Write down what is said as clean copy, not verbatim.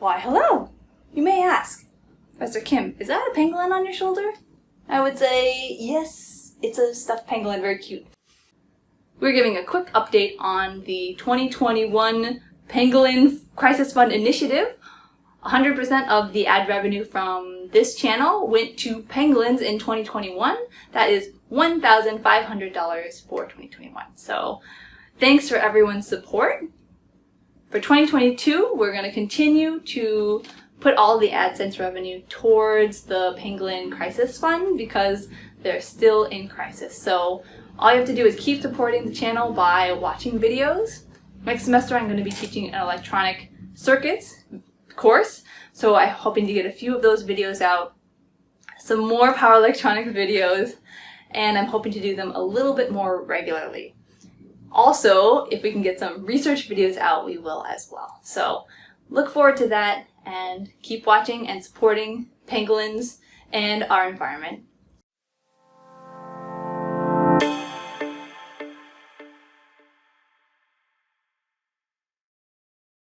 Why, hello! You may ask, Professor Kim, is that a pangolin on your shoulder? I would say, yes, it's a stuffed pangolin, very cute. We're giving a quick update on the 2021 Pangolin Crisis Fund Initiative. 100% of the ad revenue from this channel went to pangolins in 2021. That is $1,500 for 2021. So thanks for everyone's support. For 2022, we're going to continue to put all the AdSense revenue towards the Pangolin Crisis Fund because they're still in crisis. So all you have to do is keep supporting the channel by watching videos. Next semester I'm going to be teaching an electronic circuits course, so I'm hoping to get a few of those videos out, some more power electronics videos, and I'm hoping to do them a little bit more regularly. Also, if we can get some research videos out, we will as well. So look forward to that and keep watching and supporting pangolins and our environment.